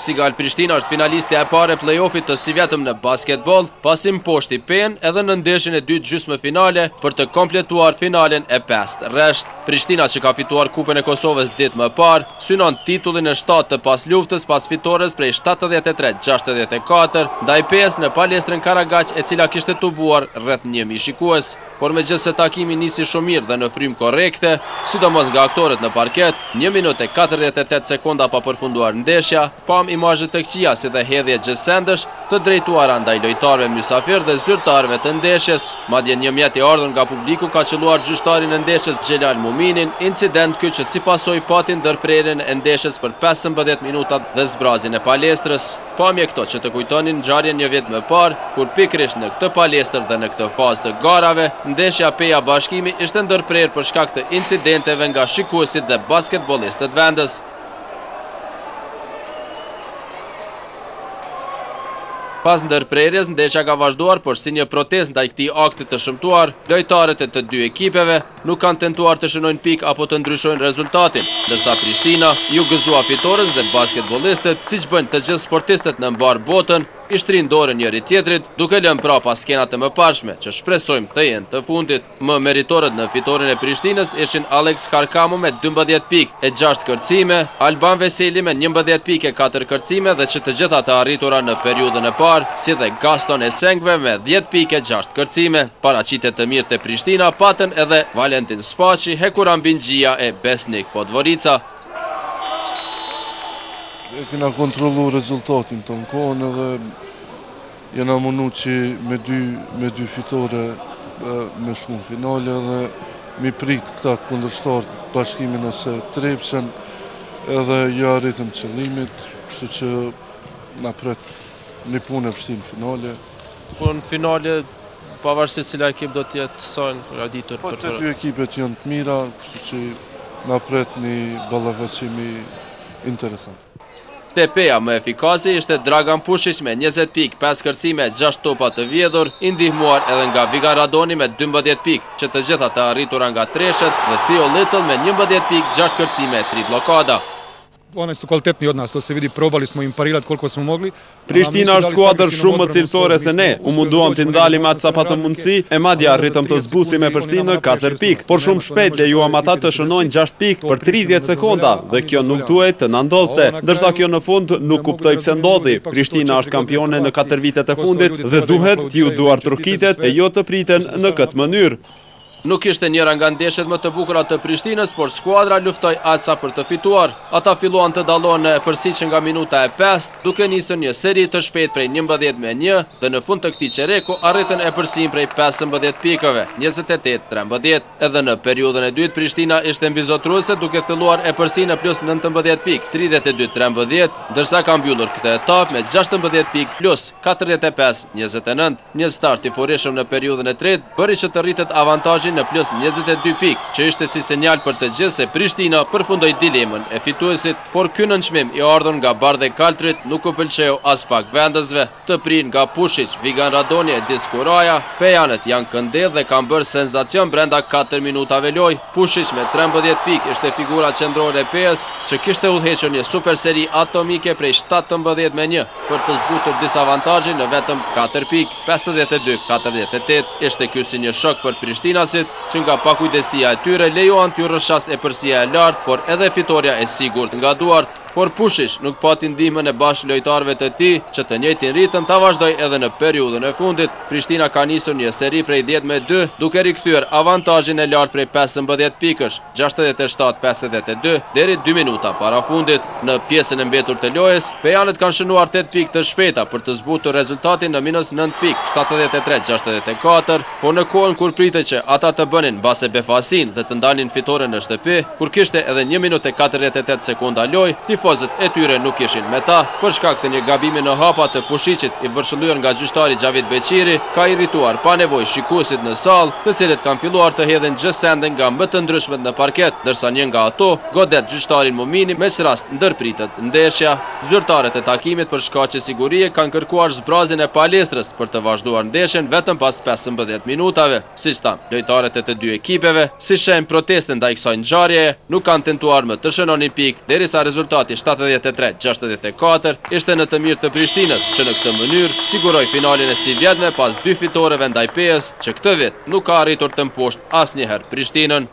Sigal Prishtina është finaliste e pare play-offit të si vetëm në basketbol, pasi mposhti PEN edhe në ndeshjen e dytë gjysmë finale për të kompletuar finalen e 5. Rresht, Prishtina që ka fituar Kupën e Kosovës ditë më parë, synon titullin e 7 të pas luftës pas fitores prej 73-64 ndaj PES në palestrën Karagaq, e cila kishte tubuar rreth 1000 shikues. Por megjithëse takimi nisi shumë mirë dhe në frymë korrekte, sidomos nga aktorët në parket, 1 minutë e 48 sekonda pa përfunduar ndeshja, pam imazhe të këqija si dhe hedhje gjësendësh të drejtuara ndaj lojtarëve mysafir dhe zyrtarëve të ndeshjes. Madje një mjet i ardhur nga publiku ka qelluar gjyqtarin e ndeshjes Xhelal Muminin, incident ky që si pasojë pati ndërprerjen e ndeshjes për 15 minuta dhe zbrazjen e palestrës. Pamje këto që të kujtonin ngjarjen një vit më parë, kur pikërisht në këtë palestër dhe në këtë fazë të garave, ndeshja Peja Bashkimi ishte ndërprer për shkak të incidenteve nga shikuesit dhe basketbollistët vendës. Pas ndërprerjes, ndeshja ka vazhduar, por si një protestë ndaj këtij akti të shëmtuar, lojtarët e të dy ekipeve nuk kanë tentuar të shënojnë pikë apo të ndryshojnë rezultatin, ndërsa Prishtina ju gëzua fitores dhe basketbollistët, siç bëjnë të gjithë sportistët në mbar botën, i shtrin dorën njëri tjetrit, duke lënë prapa skenat e mëparshme që shpresojmë të jenë të fundit. Më meritorët në fitoren e Prishtinës ishin Alex Karkamu me 12 pikë e 6 kërcime, Alban Veseli me 11 pikë e 4 kërcime dhe që të gjitha të arritura në periudhën e parë, si dhe Gaston Esengve me 10 pikë e 6 kërcime. Paraqitet të mirë të Prishtina patën edhe Valentin Spaçi, Hekuran Bingjia e Besnik Podgorica. Kena kontrolu rezultatin të në kohën edhe jena mënu që me dy fitore me shku në finale dhe mi prit këta kundërshtarë Bashkimin ose Trepçën edhe ja arritëm qëllimit, kështu që na pret një punë e vështirë në finale. Po në finale, pavarësisht cila ekip do t'jetë sajnë raditur për të dy ekipet janë të mira, kështu që na pret një ballafaqim interesant. Tepeja më efikasi ishte Dragan Pushić me 20 pikë, 5 kërcime, 6 topa të vjedhur, i ndihmuar edhe nga Vigan Radoni me 12 pikë, që të gjitha të arritura nga Treshet, dhe Theo Little me 11 pikë, 6 kërcime, 3 blokada. Oni su kvalitetni od nas, to se vidi, probali smo im parirati koliko smo mogli. Prishtina është skuadër shumë më cilësore se ne. U munduam të ndalim atë sa pa të mundësi, e madje arritëm të zbusim e përsi në 4 pikë, por shumë shpejt lejuam ata të shënojnë 6 pikë për 30 sekonda, dhe kjo nuk duhet të na ndodhte, ndërsa kjo në fund nuk kuptoj pse ndodhi. Prishtina është kampione në 4 vitet e fundit dhe duhet t'ju duar trukitet e jo të priten në këtë mënyrë. Nuk ishte njëra nga ndeshjet më të bukura të Prishtinës, por skuadra luftoi aq sa për të fituar. Ata filluan të dallojnë përsiç nga minuta e 5, duke nisur një seri të shpejtë prej 11-1 dhe në fund të këtij çereku arritën e përsin prej 15 pikëve, 28-13. Edhe në periudhën e dytë Prishtina ishte mbizotruese duke filluar e përsin në plus 19 pikë, 32-13, ndërsa ka mbyllur këtë etapë me 16 pikë plus 45-29. Një start i furishëm në periudhën e tretë bëri që të rritet avantazhi në plus 22 pikë, që ishte si sinjal për të gjithë se Prishtina përfundoi dilemën e fituesit, por ky nënçmim i ardhur nga Bardhe Kaltrit nuk u pëlqeu as pak vendësve. Të prirë nga Pushić, Vigan Radoni e Diskuraja, pejanët janë këndell dhe kanë bërë senzacion brenda 4 minutave lojë. Pushić me 13 pikë ishte figura qendrore e PES, që kishte udhëhequr një super seri atomike prej 17-1 për të zbutur disavantazhin në vetëm 4 pikë, 52-48. Ishte ky si një shok për Prishtinasit, që nga pakujdesia e tyre lejuan t'ju rrëshas e përsia e lartë, por edhe fitoria e sigurt nga duart. Por Pushić nuk pati ndihmën e bashkë lojtarëve të tij, që të njëjtin ritëm ta vazhdoi edhe në periudhën e fundit. Prishtina ka nisur një seri prej 10-2, duke rikthyer avantazhin e lartë prej 15 pikësh, 67-52, deri 2 minuta para fundit. Në pjesën e mbetur të lojës, pejanët kanë shënuar 8 pikë të shpejta për të zbutur rezultatin në minus 9 pikë, 73-64, por në kohën kur pritej që ata të bënin mbase befasin dhe të ndalnin fitoren në shtëpi, kur kishte edhe 1 minutë e 48 sekonda lojë, tifozët e tyre nuk ishin me ta, për shkak të një gabimi në hapa të Pushićit i vërshëlluar nga gjyqtari Xhavid Beqiri, ka irrituar pa nevojë shikuesit në sallë, të cilët kanë filluar të hedhin gjësende nga më të ndryshmet në parket, ndërsa një nga ato godet gjyqtarin Mumini, me rast ndërpritet ndeshja. Zyrtarët e takimit për shkaqe sigurie kanë kërkuar zbrazjen e palestrës për të vazhduar ndeshjen vetëm pas 15 minutave. Siç thanë lojtarët e të dy ekipeve, si shenjë proteste ndaj kësaj ngjarjeje, nuk kanë tentuar më të shënonin pikë derisa rezultati rezultati 73-64 ishte në të mirë të Prishtinës, që në këtë mënyrë siguroi finalin e si vjetme pas 2 fitoreve ndaj PES, që këtë vit nuk ka arritur të mposht asnjëherë Prishtinën.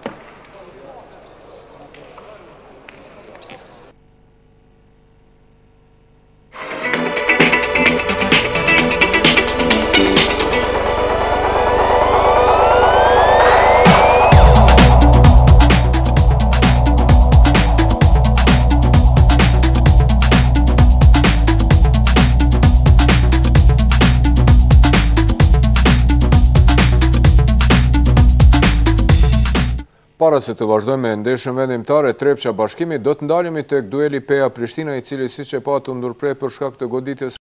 Para se të vazhdojmë me ndeshën vendimtare, Trepça Bashkimi do të ndalemi tek dueli PEA Prishtina, i cili siç e patë u ndërprer për shkak të goditjes